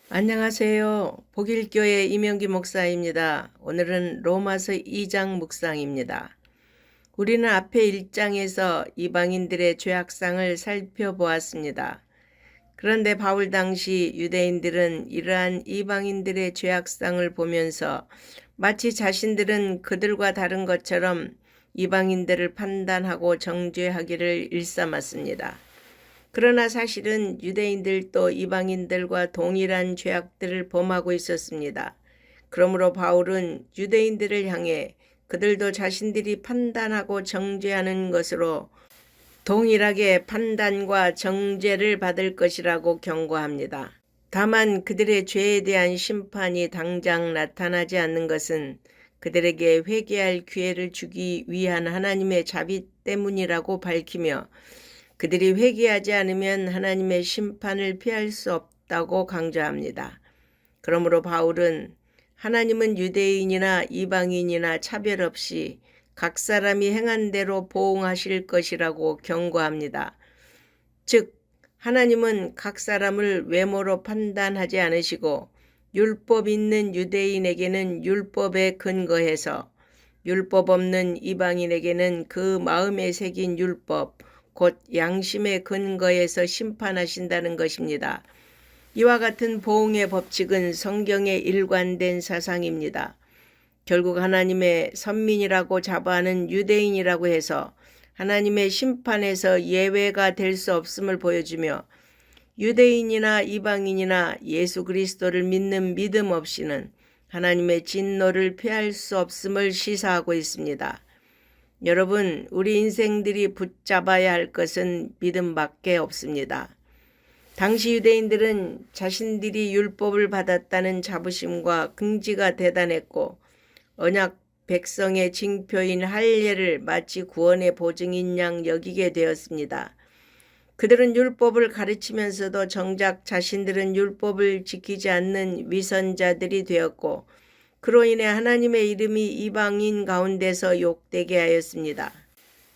안녕하세요. 복일교회 이명기 목사입니다. 오늘은 로마서 2장 묵상입니다. 우리는 앞에 1장에서 이방인들의 죄악상을 살펴보았습니다. 그런데 바울 당시 유대인들은 이러한 이방인들의 죄악상을 보면서 마치 자신들은 그들과 다른 것처럼 이방인들을 판단하고 정죄하기를 일삼았습니다. 그러나 사실은 유대인들도 이방인들과 동일한 죄악들을 범하고 있었습니다. 그러므로 바울은 유대인들을 향해 그들도 자신들이 판단하고 정죄하는 것으로 동일하게 판단과 정죄를 받을 것이라고 경고합니다. 다만 그들의 죄에 대한 심판이 당장 나타나지 않는 것은 그들에게 회개할 기회를 주기 위한 하나님의 자비 때문이라고 밝히며 그들이 회개하지 않으면 하나님의 심판을 피할 수 없다고 강조합니다. 그러므로 바울은 하나님은 유대인이나 이방인이나 차별 없이 각 사람이 행한 대로 보응하실 것이라고 경고합니다. 즉, 하나님은 각 사람을 외모로 판단하지 않으시고 율법 있는 유대인에게는 율법에 근거해서 율법 없는 이방인에게는 그 마음에 새긴 율법, 곧 양심의 근거에서 심판하신다는 것입니다. 이와 같은 보응의 법칙은 성경에 일관된 사상입니다. 결국 하나님의 선민이라고 자부하는 유대인이라고 해서 하나님의 심판에서 예외가 될 수 없음을 보여주며 유대인이나 이방인이나 예수 그리스도를 믿는 믿음 없이는 하나님의 진노를 피할 수 없음을 시사하고 있습니다. 여러분, 우리 인생들이 붙잡아야 할 것은 믿음밖에 없습니다. 당시 유대인들은 자신들이 율법을 받았다는 자부심과 긍지가 대단했고 언약 백성의 징표인 할례를 마치 구원의 보증인 양 여기게 되었습니다. 그들은 율법을 가르치면서도 정작 자신들은 율법을 지키지 않는 위선자들이 되었고 그로 인해 하나님의 이름이 이방인 가운데서 욕되게 하였습니다.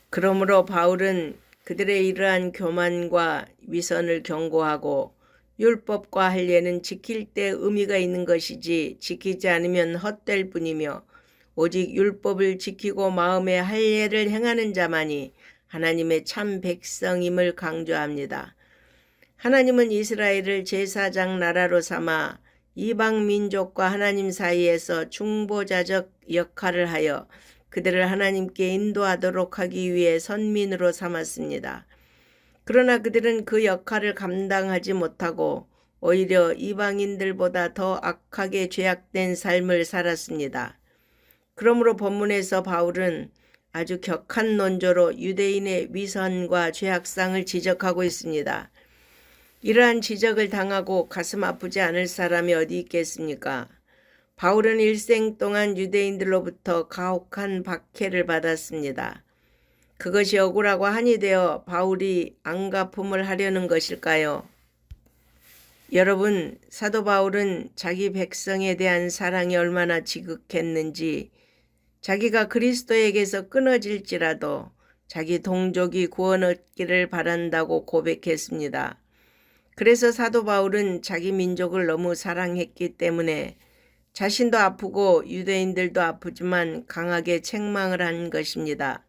그러므로 바울은 그들의 이러한 교만과 위선을 경고하고 율법과 할례는 지킬 때 의미가 있는 것이지 지키지 않으면 헛될 뿐이며 오직 율법을 지키고 마음에 할례를 행하는 자만이 하나님의 참 백성임을 강조합니다. 하나님은 이스라엘을 제사장 나라로 삼아 이방 민족과 하나님 사이에서 중보자적 역할을 하여 그들을 하나님께 인도하도록 하기 위해 선민으로 삼았습니다. 그러나 그들은 그 역할을 감당하지 못하고 오히려 이방인들보다 더 악하게 죄악된 삶을 살았습니다. 그러므로 본문에서 바울은 아주 격한 논조로 유대인의 위선과 죄악상을 지적하고 있습니다. 이러한 지적을 당하고 가슴 아프지 않을 사람이 어디 있겠습니까? 바울은 일생 동안 유대인들로부터 가혹한 박해를 받았습니다. 그것이 억울하고 한이 되어 바울이 안갚음을 하려는 것일까요? 여러분, 사도 바울은 자기 백성에 대한 사랑이 얼마나 지극했는지 자기가 그리스도에게서 끊어질지라도 자기 동족이 구원 얻기를 바란다고 고백했습니다. 그래서 사도 바울은 자기 민족을 너무 사랑했기 때문에 자신도 아프고 유대인들도 아프지만 강하게 책망을 한 것입니다.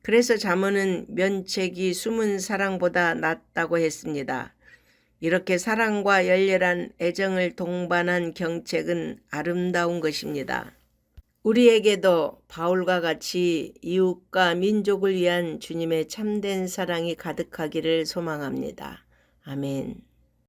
그래서 잠언은 면책이 숨은 사랑보다 낫다고 했습니다. 이렇게 사랑과 열렬한 애정을 동반한 경책은 아름다운 것입니다. 우리에게도 바울과 같이 이웃과 민족을 위한 주님의 참된 사랑이 가득하기를 소망합니다. 아멘.